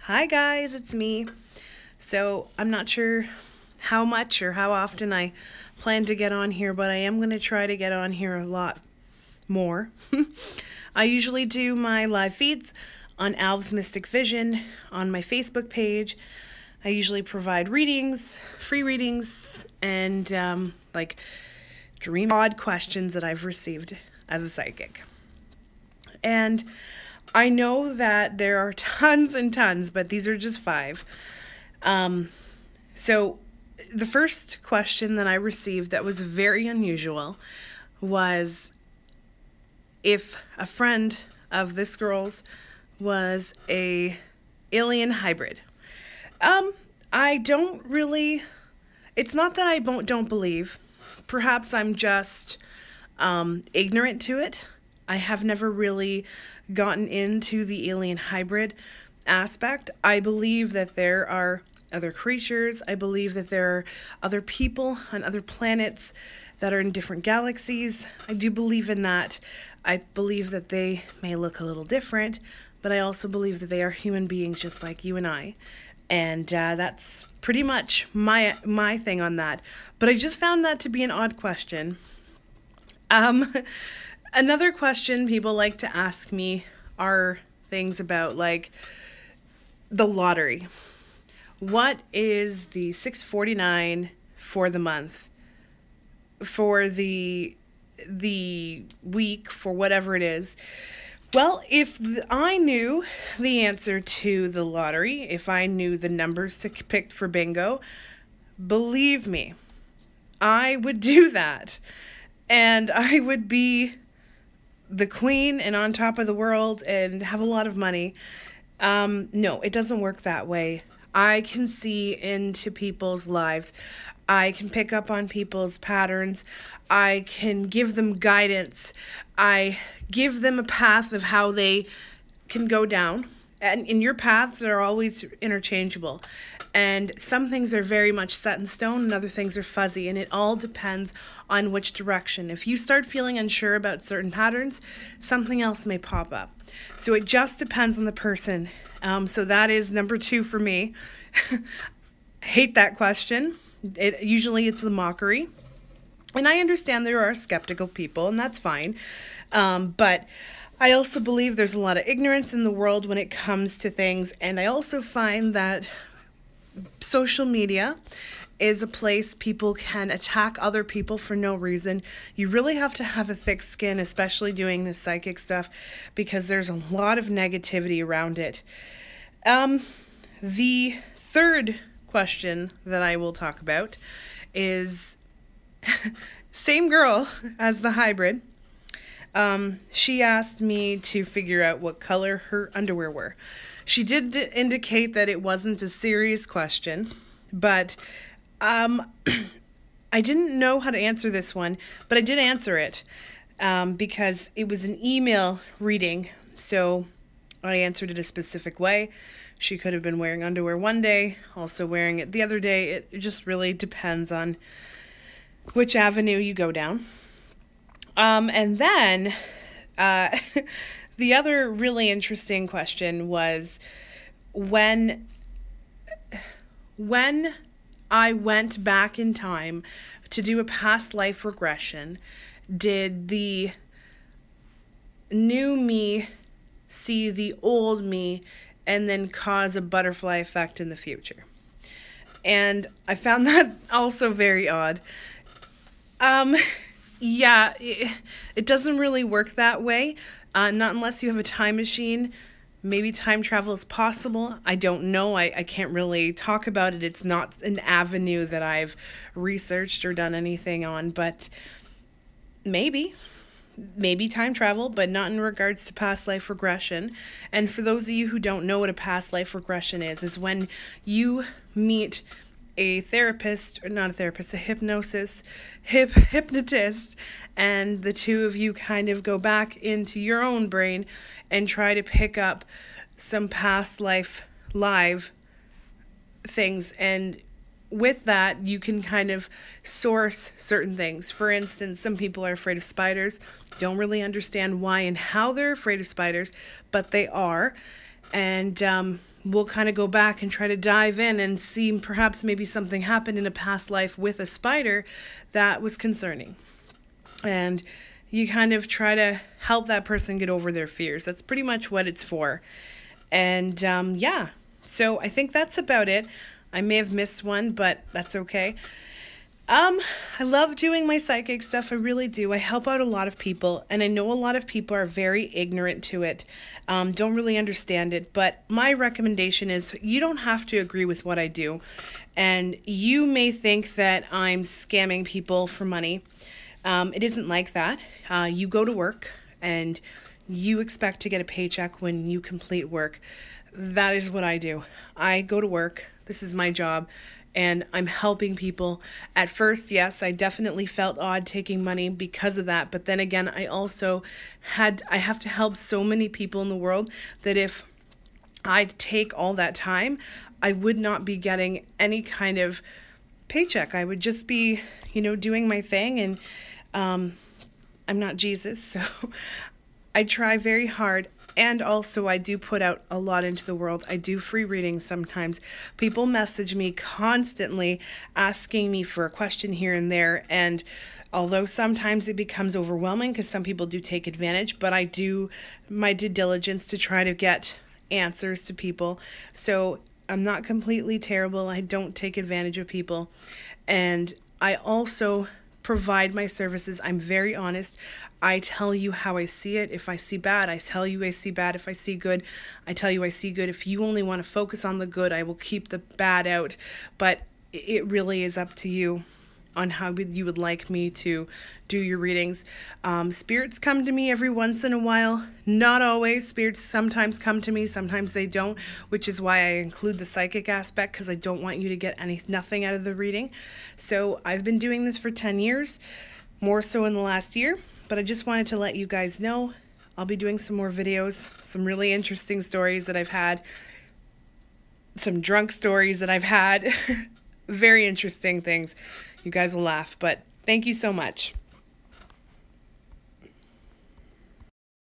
Hi guys, it's me. So I'm not sure how much or how often I plan to get on here, but I am going to try to get on here a lot more. I usually do my live feeds on Alv's Mystic Vision on my Facebook page. I usually provide readings, free readings, and dream odd questions that I've received as a psychic. And I know that there are tons and tons, but these are just 5. So the first question that I received that was very unusual was if a friend of this girl's was a alien hybrid. I don't really, it's not that I don't believe. Perhaps I'm just ignorant to it. I have never really gotten into the alien hybrid aspect. I believe that there are other creatures. I believe that there are other people on other planets that are in different galaxies. I do believe in that. I believe that they may look a little different, but I also believe that they are human beings just like you and I. And that's pretty much my thing on that. But I just found that to be an odd question. Another question people like to ask me are things about like the lottery. What is the 649 for the month, for the week, for whatever it is? Well, if I knew the answer to the lottery, if I knew the numbers to pick for bingo, believe me, I would do that. And I would be the queen and on top of the world and have a lot of money. No, it doesn't work that way. I can see into people's lives. I can pick up on people's patterns. I can give them guidance. I give them a path of how they can go down. And your paths are always interchangeable. And some things are very much set in stone and other things are fuzzy. And it all depends on which direction. If you start feeling unsure about certain patterns, something else may pop up. So it just depends on the person. So that is number 2 for me. Hate that question. Usually it's the mockery. And I understand there are skeptical people, and that's fine. But I also believe there's a lot of ignorance in the world when it comes to things. And I also find that social media is a place people can attack other people for no reason. You really have to have a thick skin, especially doing this psychic stuff, because there's a lot of negativity around it. The third question that I will talk about is same girl as the hybrid. She asked me to figure out what color her underwear were. She did indicate that it wasn't a serious question, but I didn't know how to answer this one, but I did answer it because it was an email reading, so I answered it a specific way. She could have been wearing underwear one day, also wearing it the other day. It just really depends on which avenue you go down. And then the other really interesting question was when I went back in time to do a past life regression, did the new me see the old me and then cause a butterfly effect in the future? And I found that also very odd. Yeah, it doesn't really work that way. Not unless you have a time machine. Maybe time travel is possible. I don't know. I can't really talk about it. It's not an avenue that I've researched or done anything on, but maybe time travel, but not in regards to past life regression. And for those of you who don't know what a past life regression is when you meet a therapist, or not a therapist, a hypnotist, and the two of you kind of go back into your own brain and try to pick up some past life live things. And with that, you can kind of source certain things. For instance, some people are afraid of spiders, don't really understand why and how they're afraid of spiders, but they are. And we'll kind of go back and try to dive in and see perhaps maybe something happened in a past life with a spider that was concerning. And you kind of try to help that person get over their fears. That's pretty much what it's for. And yeah, so I think that's about it. I may have missed one, but that's okay. I love doing my psychic stuff. I really do. I help out a lot of people, and I know a lot of people are very ignorant to it, don't really understand it. But my recommendation is you don't have to agree with what I do. And you may think that I'm scamming people for money. It isn't like that. You go to work and you expect to get a paycheck when you complete work. That is what I do. I go to work. This is my job. And I'm helping people. At first, yes, I definitely felt odd taking money because of that. But then again, I also I have to help so many people in the world that if I'd take all that time, I would not be getting any kind of paycheck. I would just be, doing my thing. And I'm not Jesus, so I try very hard. And also I do put out a lot into the world. I do free readings sometimes. People message me constantly asking me for a question here and there. And although sometimes it becomes overwhelming because some people do take advantage, but I do my due diligence to try to get answers to people. So I'm not completely terrible. I don't take advantage of people. And I also provide my services. I'm very honest. I tell you how I see it. If I see bad, I tell you I see bad. If I see good, I tell you I see good. If you only want to focus on the good, I will keep the bad out. But it really is up to you on how you would like me to do your readings. Spirits come to me every once in a while. Not always. Spirits sometimes come to me, sometimes they don't, which is why I include the psychic aspect, because I don't want you to get nothing out of the reading. So I've been doing this for 10 years, more so in the last year, but I just wanted to let you guys know I'll be doing some more videos, some really interesting stories that I've had, some drunk stories that I've had, very interesting things. You guys will laugh, but thank you so much.